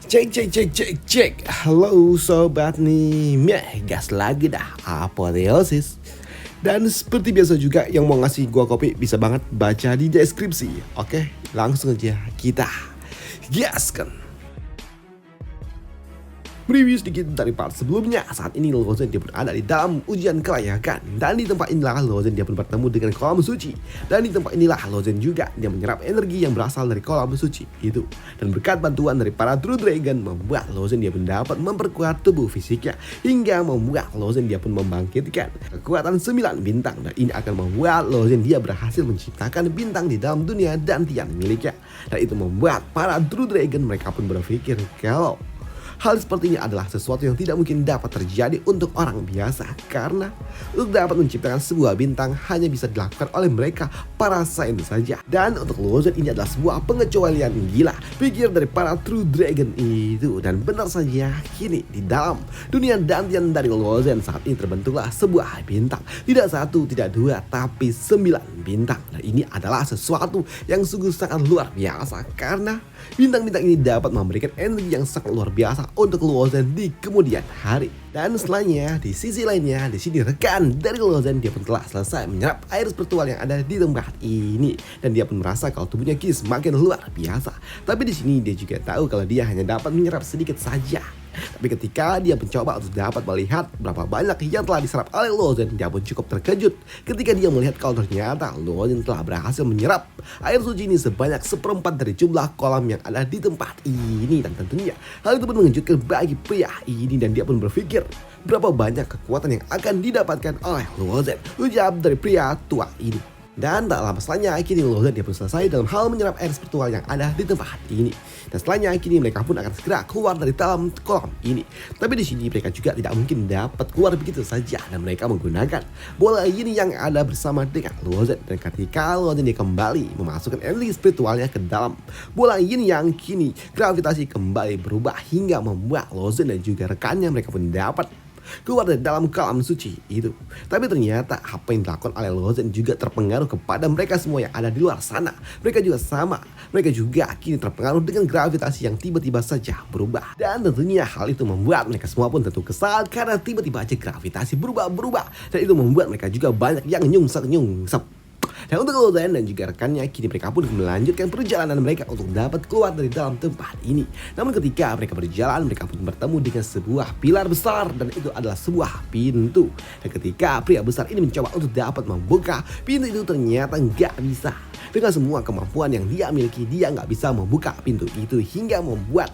Cek cek cek cek cek. Halo sobat nih, gas lagi dah apoteosis. Dan seperti biasa juga yang mau ngasih gua kopi bisa banget baca di deskripsi. Oke, langsung aja kita gaskan. Review sedikit dari part sebelumnya. Saat ini Lozen dia pun ada di dalam ujian kelayakan. Dan di tempat inilah Lozen dia pun bertemu dengan kolam suci. Dan di tempat inilah Lozen juga dia menyerap energi yang berasal dari kolam suci itu. Dan berkat bantuan dari para True Dragon membuat Lozen dia pun dapat memperkuat tubuh fisiknya. Hingga membuat Lozen dia pun membangkitkan kekuatan 9 bintang. Dan ini akan membuat Lozen dia berhasil menciptakan bintang di dalam dunia dan tiang miliknya. Dan itu membuat para True Dragon mereka pun berpikir kalau hal seperti ini adalah sesuatu yang tidak mungkin dapat terjadi untuk orang biasa. Karena untuk dapat menciptakan sebuah bintang hanya bisa dilakukan oleh mereka, para saintis saja. Dan untuk Lozen ini adalah sebuah pengecualian gila pikir dari para True Dragon itu. Dan benar saja kini di dalam dunia dantian dari Lozen saat ini terbentuklah sebuah bintang. Tidak satu, tidak dua, tapi 9 bintang. Dan ini adalah sesuatu yang sungguh sangat luar biasa. Karena bintang-bintang ini dapat memberikan energi yang sangat luar biasa untuk Lozen di kemudian hari. Dan setelahnya di sisi lainnya di sini rekan dari Lozen dia pun telah selesai menyerap air spiritual yang ada di tempat ini. Dan dia pun merasa kalau tubuhnya kini semakin luar biasa. Tapi di sini dia juga tahu kalau dia hanya dapat menyerap sedikit saja. Tapi ketika dia mencoba untuk dapat melihat berapa banyak yang telah diserap oleh Lozen, dia pun cukup terkejut ketika dia melihat kalau ternyata Lozen telah berhasil menyerap air suci ini sebanyak 1/4 dari jumlah kolam yang ada di tempat ini. Dan tentunya hal itu pun mengejutkan bagi pria ini dan dia pun berpikir berapa banyak kekuatan yang akan didapatkan oleh Lozen, ujar dari pria tua ini. Dan tak lama setelahnya kini Lozen dia pun selesai dalam hal menyerap air spiritual yang ada di tempat ini. Dan setelahnya kini mereka pun akan segera keluar dari dalam kolam ini. Tapi di sini mereka juga tidak mungkin dapat keluar begitu saja dan mereka menggunakan bola ini yang ada bersama dengan Lozen. Dan ketika Lozen dia kembali memasukkan energi spiritualnya ke dalam bola ini yang kini gravitasi kembali berubah hingga membuat Lozen dan juga rekannya mereka pun dapat keluar dari dalam kolam suci itu. Tapi ternyata apa yang dilakukan oleh Lozen juga terpengaruh kepada mereka semua yang ada di luar sana. Mereka juga sama. Mereka juga kini terpengaruh dengan gravitasi yang tiba-tiba saja berubah. Dan tentunya hal itu membuat mereka semua pun tentu kesal karena tiba-tiba aja gravitasi berubah-berubah. Dan itu membuat mereka juga banyak yang nyungsep. Dan untuk Lozen dan juga rekannya kini mereka pun melanjutkan perjalanan mereka untuk dapat keluar dari dalam tempat ini. Namun ketika mereka berjalan mereka pun bertemu dengan sebuah pilar besar dan itu adalah sebuah pintu. Dan ketika pria besar ini mencoba untuk dapat membuka pintu itu ternyata nggak bisa. Dengan semua kemampuan yang dia miliki dia nggak bisa membuka pintu itu hingga membuat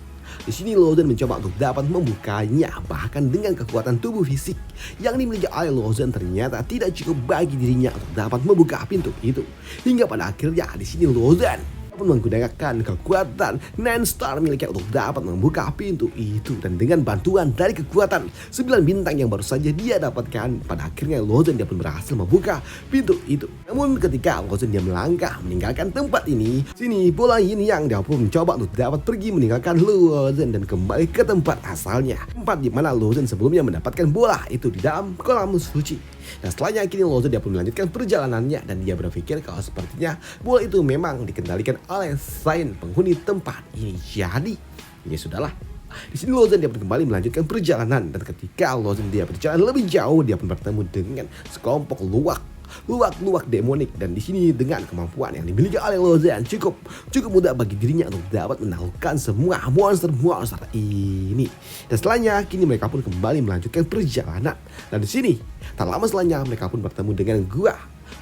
di sini Lozen mencoba untuk dapat membukanya, bahkan dengan kekuatan tubuh fisik yang dimiliki oleh Lozen ternyata tidak cukup bagi dirinya untuk dapat membuka pintu itu. Hingga pada akhirnya di sini Lozen pun menggunakan kekuatan Nine Star miliknya untuk dapat membuka pintu itu. Dan dengan bantuan dari kekuatan 9 bintang yang baru saja dia dapatkan, pada akhirnya Lozen dia pun berhasil membuka pintu itu. Namun ketika Lozen dia melangkah meninggalkan tempat ini, sini bola ini yang dia pun mencoba untuk dapat pergi meninggalkan Lozen dan kembali ke tempat asalnya. Tempat di mana Lozen sebelumnya mendapatkan bola itu di dalam kolam suci. Dan setelahnya kini Lozen dia pun melanjutkan perjalanannya dan dia berpikir kalau sepertinya bola itu memang dikendalikan oleh Saint penghuni tempat ini. Jadi ya sudahlah. Di sini Lozen dia pun kembali melanjutkan perjalanan dan ketika Lozen dia berjalan lebih jauh dia pun bertemu dengan sekelompok luwak demonik. Dan di sini dengan kemampuan yang dimiliki oleh Lozen cukup mudah bagi dirinya untuk dapat menaklukkan semua monster ini. Dan setelahnya kini mereka pun kembali melanjutkan perjalanan. Dan di sini tak lama setelahnya mereka pun bertemu dengan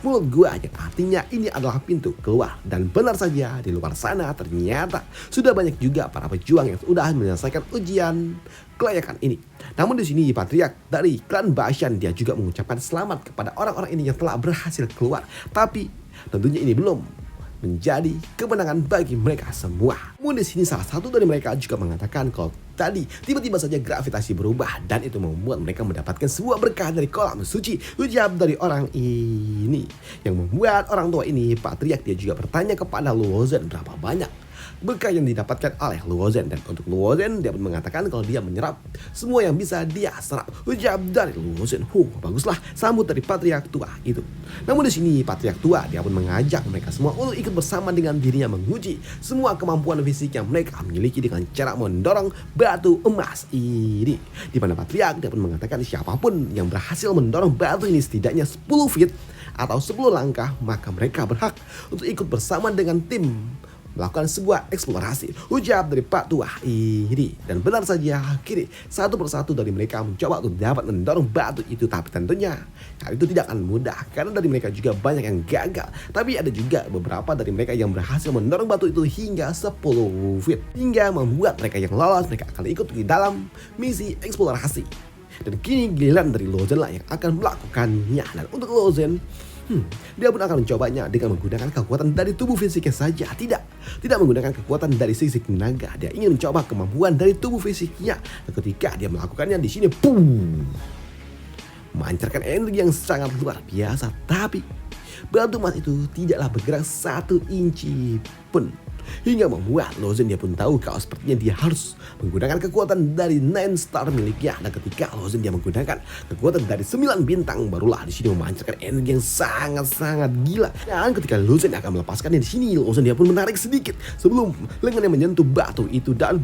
mulut gua yang artinya ini adalah pintu keluar. Dan benar saja di luar sana ternyata sudah banyak juga para pejuang yang sudah menyelesaikan ujian kelayakan ini. Namun di sini patriark dari klan Bashan dia juga mengucapkan selamat kepada orang-orang ini yang telah berhasil keluar. Tapi tentunya ini belum menjadi kemenangan bagi mereka semua. Namun di sini salah satu dari mereka juga mengatakan kalau tadi tiba-tiba saja gravitasi berubah dan itu membuat mereka mendapatkan sebuah berkah dari kolam suci. Ujar dari orang ini yang membuat orang tua ini patriark dia juga bertanya kepada Lozen berapa banyak berkah yang didapatkan oleh Luo Zhen. Dan untuk Luo Zhen, dia pun mengatakan kalau dia menyerap semua yang bisa dia serap. Ucap dari Luo Zhen, baguslah, sambut dari patriark tua itu. Namun di sini patriark tua dia pun mengajak mereka semua untuk ikut bersama dengan dirinya menguji semua kemampuan fisik yang mereka miliki dengan cara mendorong batu emas ini. Di mana patriark dia pun mengatakan siapapun yang berhasil mendorong batu ini setidaknya 10 feet atau 10 langkah, maka mereka berhak untuk ikut bersama dengan tim melakukan sebuah eksplorasi. Ucap dari Pak Tua ini. Dan benar saja, kini satu persatu dari mereka mencoba untuk dapat mendorong batu itu. Tapi tentunya hal itu tidak akan mudah, karena dari mereka juga banyak yang gagal. Tapi ada juga beberapa dari mereka yang berhasil mendorong batu itu hingga 10 feet, hingga membuat mereka yang lolos. Mereka akan ikut di dalam misi eksplorasi. Dan kini giliran dari Luo Zhen lah yang akan melakukannya. Dan untuk Luo Zhen, dia pun akan mencobanya dengan menggunakan kekuatan dari tubuh fisiknya saja. Tidak menggunakan kekuatan dari sisi tenaga. Dia ingin mencoba kemampuan dari tubuh fisiknya. Dan ketika dia melakukannya di sini, memancarkan energi yang sangat luar biasa. Tapi batu emas itu tidaklah bergerak 1 inci pun, hingga membuat Luo Zhen dia pun tahu kalau sepertinya dia harus menggunakan kekuatan dari 9 star miliknya. Dan ketika Luo Zhen dia menggunakan kekuatan dari 9 bintang, barulah di sini memancarkan energi yang sangat gila. Dan ketika Luo Zhen akan melepaskannya di sini, Luo Zhen dia pun menarik sedikit sebelum lengannya menyentuh batu itu, dan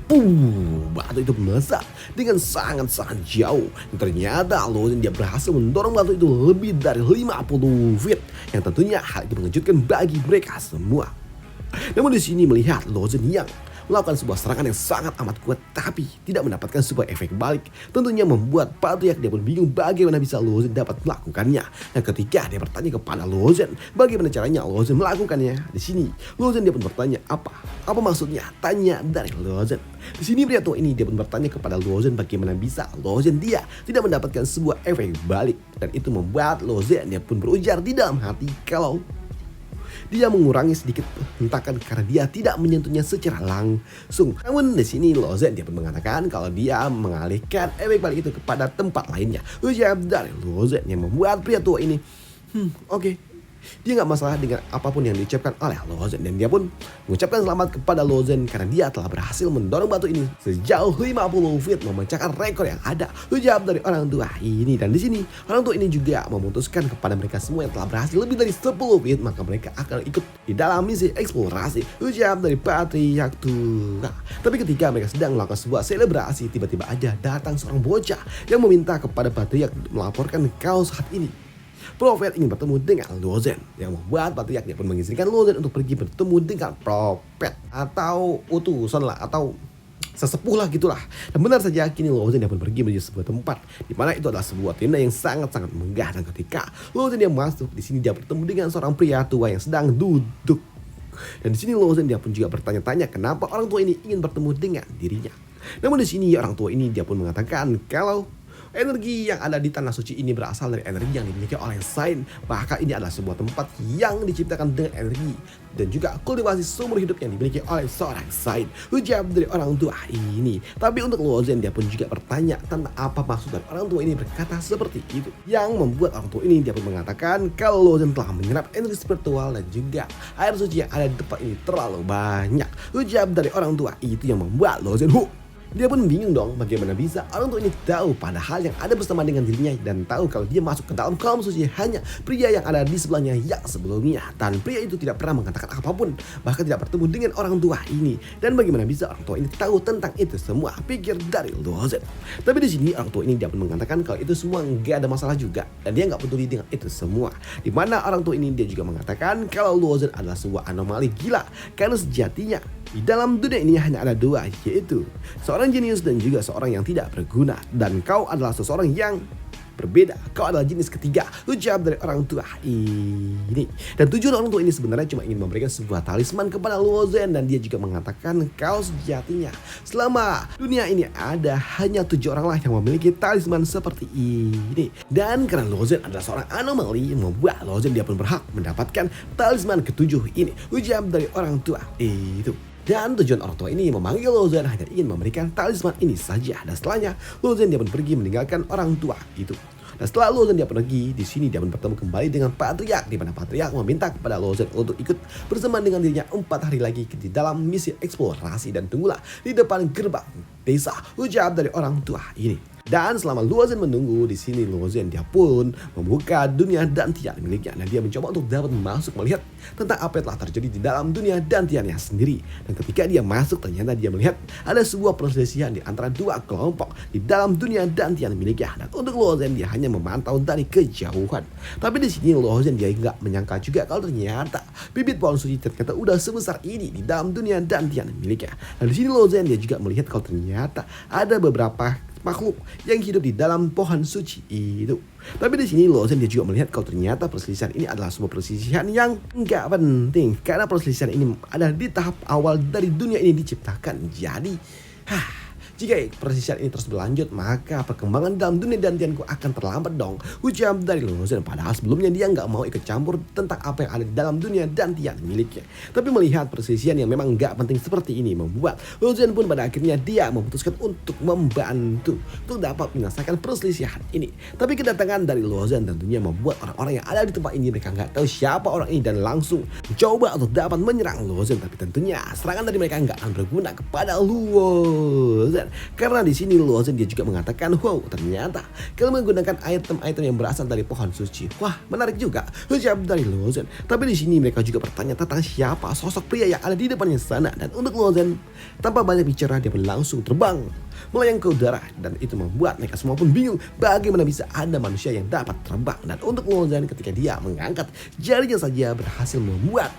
batu itu melesat dengan sangat jauh. Dan ternyata Luo Zhen dia berhasil mendorong batu itu lebih dari 50 feet, yang tentunya hal itu mengejutkan bagi mereka semua. Namun di sini melihat Luo Zhen yang melakukan sebuah serangan yang sangat amat kuat tapi tidak mendapatkan sebuah efek balik, tentunya membuat patriark dia pun bingung bagaimana bisa Luo Zhen dapat melakukannya. Dan ketika dia bertanya kepada Luo Zhen bagaimana caranya Luo Zhen melakukannya, di sini Luo Zhen dia pun bertanya apa maksudnya, tanya dari Luo Zhen. Di sini pria tua ini dia pun bertanya kepada Luo Zhen bagaimana bisa Luo Zhen dia tidak mendapatkan sebuah efek balik. Dan itu membuat Luo Zhen dia pun berujar di dalam hati kalau dia mengurangi sedikit hentakan karena dia tidak menyentuhnya secara langsung. Namun di sini Luo Zhen dia pun mengatakan kalau dia mengalihkan efek balik itu kepada tempat lainnya. Ucap dari Luo Zhen yang membuat pria tua ini, oke. Dia nggak masalah dengan apapun yang diucapkan oleh Luo Zhen. Dan dia pun mengucapkan selamat kepada Luo Zhen karena dia telah berhasil mendorong batu ini sejauh 50 feet, memecahkan rekor yang ada. Ucap dari orang tua ini. Dan di sini orang tua ini juga memutuskan kepada mereka semua yang telah berhasil lebih dari 10 feet, maka mereka akan ikut di dalam misi eksplorasi. Ucap dari patriark tua. Tapi ketika mereka sedang melakukan sebuah selebrasi, tiba-tiba aja datang seorang bocah yang meminta kepada patriark melaporkan kalau saat ini Prophet ingin bertemu dengan Luo Zhen, yang membuat patriark dia pun mengizinkan Luo Zhen untuk pergi bertemu dengan Prophet atau utusan lah, atau sesepuh lah gitulah. Dan benar saja kini Luo Zhen dia pun pergi menuju sebuah tempat di mana itu adalah sebuah tenda yang sangat megah. Dan ketika Luo Zhen dia masuk, di sini dia bertemu dengan seorang pria tua yang sedang duduk. Dan di sini Luo Zhen dia pun juga bertanya-tanya kenapa orang tua ini ingin bertemu dengan dirinya. Namun di sini orang tua ini dia pun mengatakan kalau energi yang ada di tanah suci ini berasal dari energi yang dimiliki oleh Sain. Bahkan ini adalah sebuah tempat yang diciptakan dengan energi dan juga kultivasi sumber hidup yang dimiliki oleh seorang Sain. Ucap dari orang tua ini. Tapi untuk Luo Zhen dia pun juga bertanya tentang apa maksud dari orang tua ini berkata seperti itu. Yang membuat orang tua ini dia pun mengatakan kalau Luo Zhen telah menyerap energi spiritual dan juga air suci yang ada di tempat ini terlalu banyak. Ucap dari orang tua itu yang membuat Luo Zhen dia pun bingung dong bagaimana bisa orang tua ini tahu padahal yang ada bersama dengan dirinya dan tahu kalau dia masuk ke dalam kolam suci hanya pria yang ada di sebelahnya yang sebelumnya. Dan pria itu tidak pernah mengatakan apapun, bahkan tidak bertemu dengan orang tua ini. Dan bagaimana bisa orang tua ini tahu tentang itu semua, pikir dari Luo Zhen. Tapi di sini orang tua ini dia pun mengatakan kalau itu semua nggak ada masalah juga dan dia nggak peduli dengan itu semua. Dimana orang tua ini dia juga mengatakan kalau Luo Zhen adalah sebuah anomali gila karena sejatinya di dalam dunia ini hanya ada dua, yaitu seorang jenius dan juga seorang yang tidak berguna. Dan kau adalah seseorang yang berbeda, kau adalah jenis ketiga. Ucap dari orang tua ini. Dan tujuan orang tua ini sebenarnya cuma ingin memberikan sebuah talisman kepada Luo Zhen. Dan dia juga mengatakan kau sejatinya selama dunia ini ada hanya 7 orang lah yang memiliki talisman seperti ini. Dan karena Luo Zhen adalah seorang anomali, membuat Luo Zhen dia pun berhak mendapatkan talisman ketujuh ini. Ucap dari orang tua itu. Dan tujuan orang tua ini memanggil Luo Zhen hanya ingin memberikan talisman ini saja. Dan setelahnya Luo Zhen dia pun pergi meninggalkan orang tua itu. Dan setelah Lozan dia pergi, di sini dia pun bertemu kembali dengan Patriark, di mana Patriark meminta kepada Lozan untuk ikut bersama dengan dirinya 4 hari lagi di dalam misi eksplorasi, dan tunggulah di depan gerbang desa, ucap dari orang tua ini. Dan selama Lozan menunggu di sini, Lozan dia pun membuka dunia dantian miliknya, dan dia mencoba untuk dapat masuk melihat tentang apa yang telah terjadi di dalam dunia dantiannya sendiri. Dan ketika dia masuk, ternyata dia melihat ada sebuah perselisihan di antara 2 kelompok di dalam dunia dantian miliknya. Dan untuk Lozan dia hanya memantau dari kejauhan. Tapi di sini Lozan dia nggak menyangka juga kalau ternyata bibit pohon suci ternyata udah sebesar ini di dalam dunia dantian miliknya. Dan di sini Lozan dia juga melihat kalau ternyata ada beberapa makhluk yang hidup di dalam pohon suci itu. Tapi di sini Lozan dia juga melihat kalau ternyata perselisihan ini adalah sebuah perselisihan yang enggak penting, karena perselisihan ini ada di tahap awal dari dunia ini diciptakan. Jadi, jika perselisihan ini terus berlanjut, maka perkembangan dalam dunia dantianku akan terlambat dong, ucap dari Lozan. Padahal sebelumnya dia nggak mau ikut campur tentang apa yang ada di dalam dunia dantian miliknya. Tapi melihat perselisihan yang memang nggak penting seperti ini membuat Lozan pun pada akhirnya dia memutuskan untuk membantu untuk dapat menyelesaikan perselisihan ini. Tapi kedatangan dari Lozan tentunya membuat orang-orang yang ada di tempat ini mereka nggak tahu siapa orang ini dan langsung mencoba untuk dapat menyerang Lozan. Tapi tentunya serangan dari mereka nggak akan berguna kepada Lozan. Karena di sini Lozan dia juga mengatakan, wow, ternyata kalau menggunakan item-item yang berasal dari pohon suci, wah menarik juga, ucap dari Lozan. Tapi di sini mereka juga bertanya tentang siapa sosok pria yang ada di depannya sana. Dan untuk Lozan, tanpa banyak bicara dia pun langsung terbang melayang ke udara, dan itu membuat mereka semua pun bingung bagaimana bisa ada manusia yang dapat terbang. Dan untuk Lozan ketika dia mengangkat jarinya saja berhasil membuat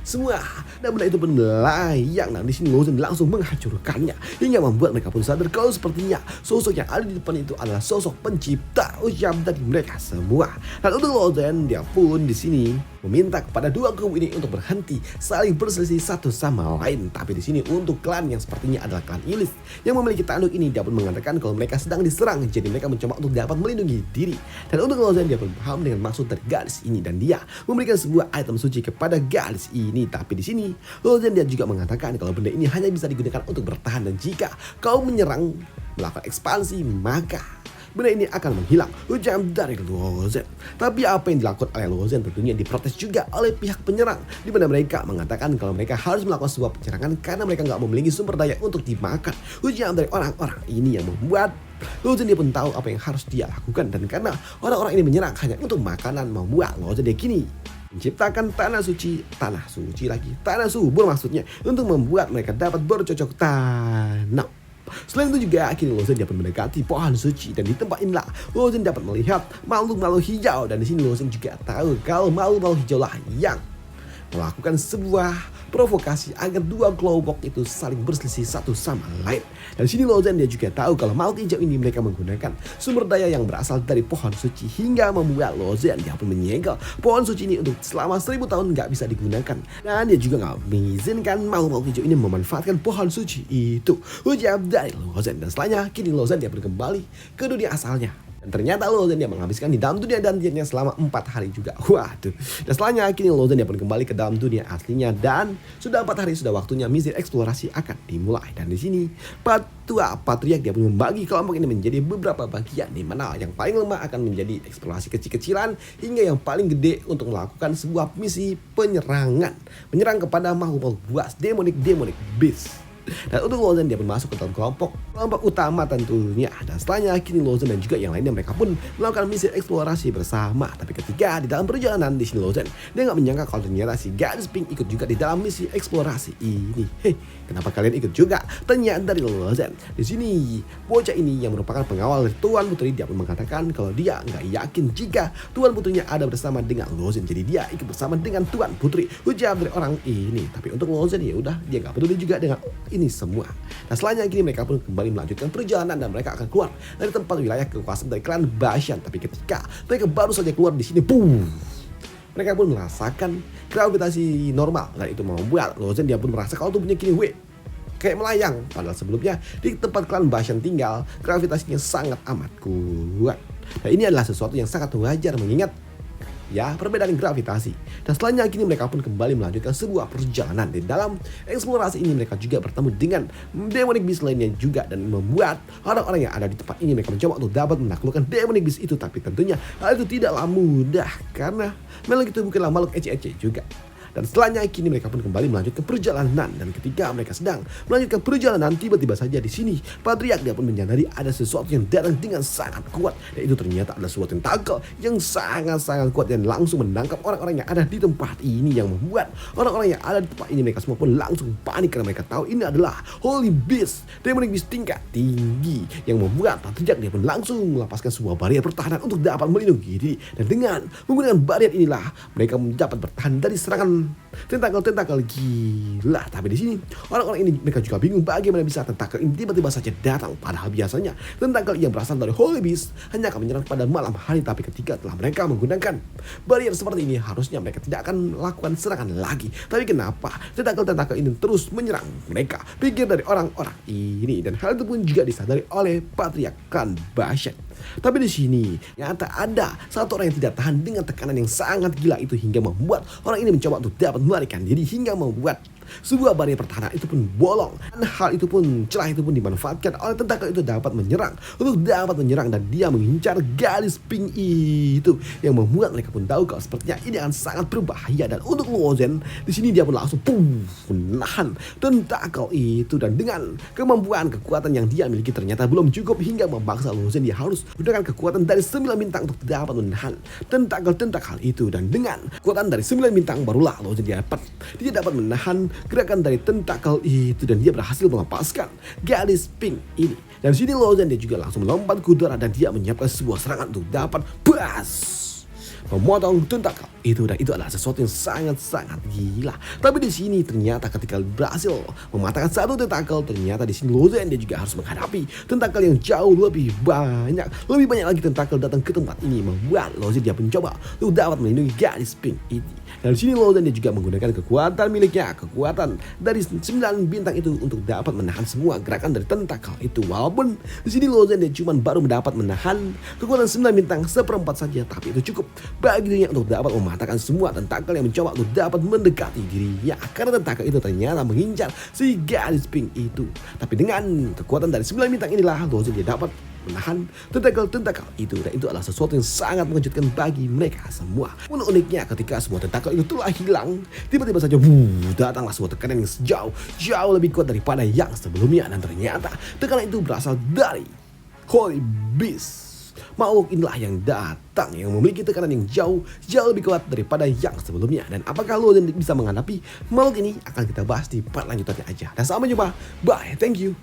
semua, dan benda itu pun melayang. Dan di sini Lozan langsung menghancurkannya hingga membuat mereka pun sadar kalau sepertinya sosok yang ada di depan itu adalah sosok pencipta, ucap dari mereka semua. Dan untuk Lozan dia pun di sini meminta kepada 2 kubu ini untuk berhenti saling berselisih satu sama lain. Tapi di sini untuk klan yang sepertinya adalah klan iblis yang memiliki tanduk ini, dia pun mengatakan kalau mereka sedang diserang, jadi mereka mencoba untuk dapat melindungi diri. Dan untuk Lozan dia pun paham dengan maksud dari gadis ini, dan dia memberikan sebuah item suci kepada gadis ini. Tapi di sini Lozan dia juga mengatakan kalau benda ini hanya bisa digunakan untuk bertahan, dan jika kau menyerang melakukan ekspansi maka benda ini akan menghilang, ucap dari Lozan. Tapi apa yang dilakukan oleh Lozan tentunya diprotes juga oleh pihak penyerang, di mana mereka mengatakan kalau mereka harus melakukan sebuah penyerangan karena mereka nggak memiliki sumber daya untuk dimakan, ucap dari orang-orang ini yang membuat Lozan dia pun tahu apa yang harus dia lakukan. Dan karena orang-orang ini menyerang hanya untuk makanan, membuat Lozan dia kini menciptakan tanah suci tanah subur maksudnya, untuk membuat mereka dapat bercocok tanam. Selain itu juga akhirnya Lozan dapat mendekati pohon suci, dan di tempat inilah Lozan dapat melihat makhluk-makhluk hijau. Dan di sini Lozan juga tahu kalau makhluk-makhluk hijau lah yang melakukan sebuah provokasi agar 2 kelompok itu saling berselisih satu sama lain. Dan sini Lozan dia juga tahu kalau makhluk hijau ini mereka menggunakan sumber daya yang berasal dari pohon suci, hingga membuat Lozan dia pun menyegel pohon suci ini untuk selama 1000 tahun nggak bisa digunakan. Dan dia juga nggak mengizinkan makhluk-makhluk hijau ini memanfaatkan pohon suci itu, ucap dari Lozan. Dan setelahnya kini Lozan dia pun kembali ke dunia asalnya. Dan ternyata Lozan dia menghabiskan di dalam dunia dantiannya selama 4 hari juga. Waduh. Dan setelahnya kini Lozan dia pun kembali ke dalam dunia aslinya, dan sudah 4 hari sudah waktunya misi eksplorasi akan dimulai. Dan di sini Patriark dia pun membagi kelompok ini menjadi beberapa bagian, di mana yang paling lemah akan menjadi eksplorasi kecil-kecilan hingga yang paling gede untuk melakukan sebuah misi menyerang kepada makhluk buas demonic beast. Dan untuk Lozan dia pun masuk ke dalam kelompok utama tentunya. Dan setelahnya kini Lozan dan juga yang lainnya mereka pun melakukan misi eksplorasi bersama. Tapi ketika di dalam perjalanan di sini Lozan dia nggak menyangka kalau ternyata si gadis pink ikut juga di dalam misi eksplorasi ini. Kenapa kalian ikut juga? Tanya dari Lozan. Di sini bocah ini yang merupakan pengawal dari Tuan Putri, dia pun mengatakan kalau dia nggak yakin jika Tuan Putrinya ada bersama dengan Lozan, jadi dia ikut bersama dengan Tuan Putri, ujar dari orang ini. Tapi untuk Lozan ya udah, dia nggak peduli juga dengan ini semua. Nah setelahnya kini mereka pun kembali melanjutkan perjalanan, dan mereka akan keluar dari tempat wilayah kekuasaan dari klan Bashan. Tapi ketika mereka baru saja keluar di sini, boom, mereka pun merasakan gravitasi normal, dan itu membuat Lozan dia pun merasa kalau tubuhnya kini kayak melayang. Padahal sebelumnya di tempat klan Bashan tinggal gravitasinya sangat amat kuat. Nah ini adalah sesuatu yang sangat wajar mengingat ya perbedaan gravitasi. Dan setelahnya kini mereka pun kembali melanjutkan sebuah perjalanan. Di dalam eksplorasi ini mereka juga bertemu dengan demonic beast lainnya juga, dan membuat orang-orang yang ada di tempat ini mereka mencoba untuk dapat menaklukkan demonic beast itu. Tapi tentunya hal itu tidaklah mudah karena makhluk itu bukanlah makhluk ece-ece juga. Dan setelahnya kini mereka pun kembali melanjutkan perjalanan, dan ketika mereka sedang melanjutkan perjalanan tiba-tiba saja di sini Patriark dia pun menyadari ada sesuatu yang datang dengan sangat kuat, dan itu ternyata adalah sebuah tentakel yang sangat-sangat kuat dan langsung menangkap orang-orang yang ada di tempat ini, yang membuat orang-orang yang ada di tempat ini mereka semua pun langsung panik karena mereka tahu ini adalah Holy Beast, demonic beast tingkat tinggi, yang membuat Patriark dia pun langsung melepaskan sebuah barrier pertahanan untuk dapat melindungi diri. Dan dengan menggunakan barrier inilah mereka dapat bertahan dari serangan tentakel gila. Tapi di sini orang-orang ini mereka juga bingung bagaimana bisa tentakel ini tiba-tiba saja datang, padahal biasanya tentakel yang berasal dari Holy Beast hanya akan menyerang pada malam hari. Tapi ketika telah mereka menggunakan barrier seperti ini harusnya mereka tidak akan melakukan serangan lagi. Tapi kenapa tentakel ini terus menyerang mereka, pikir dari orang-orang ini. Dan hal itu pun juga disadari oleh Patriark Clan Bastion. Tapi di sini ternyata ada satu orang yang tidak tahan dengan tekanan yang sangat gila itu, hingga membuat orang ini mencoba untuk dapat melarikan diri, hingga membuat sebuah barrier pertahanan itu pun bolong. Dan hal itu pun, celah itu pun dimanfaatkan oleh tentakel itu dapat menyerang, dan dia mengincar gadis pink itu, yang membuat mereka pun tahu kalau sepertinya ini akan sangat berbahaya. Dan untuk Luo Zhen di sini dia pun langsung menahan tentakel itu, dan dengan kemampuan kekuatan yang dia miliki ternyata belum cukup, hingga memaksa Luo Zhen dia harus menggunakan kekuatan dari 9 bintang untuk dapat menahan tentakel itu. Dan dengan kekuatan dari 9 bintang barulah Luo Zhen dia dapat menahan gerakan dari tentakel itu, dan dia berhasil melepaskan gadis pink ini. Dan sini Luo Zhen dia juga langsung melompat ke udara, dan dia menyiapkan sebuah serangan untuk dapat memotong tentakel itu. Dan itu adalah sesuatu yang sangat-sangat gila. Tapi di sini ternyata ketika berhasil mematahkan satu tentakel, ternyata di sini Luo Zhen dia juga harus menghadapi tentakel yang jauh lebih banyak lagi tentakel datang ke tempat ini, membuat Luo Zhen dia mencoba untuk dapat melindungi gadis pink ini. Dan di sini Luo Zhen dia juga menggunakan kekuatan miliknya, kekuatan dari 9 bintang itu untuk dapat menahan semua gerakan dari tentakel itu. Walaupun di sini Luo Zhen dia cuma baru mendapat menahan kekuatan 9 bintang seperempat saja, tapi itu cukup bagi dirinya untuk dapat mematahkan semua tentakel yang mencoba untuk dapat mendekati dirinya, karena tentakel itu ternyata mengincar si gadis pink itu. Tapi dengan kekuatan dari 9 bintang inilah Luo Zhen dia dapat menahan tentakel itu, dan itu adalah sesuatu yang sangat mengejutkan bagi mereka semua. Uniknya ketika semua tentakel itu telah hilang, tiba-tiba saja datanglah sebuah tekanan yang jauh lebih kuat daripada yang sebelumnya, dan ternyata tekanan itu berasal dari Holy Beast. Makhluk inilah yang datang, yang memiliki tekanan yang jauh lebih kuat daripada yang sebelumnya. Dan apakah Luo Zhen bisa menghadapi makhluk ini akan kita bahas di part lanjutannya aja. Dan sampai jumpa, bye, thank you.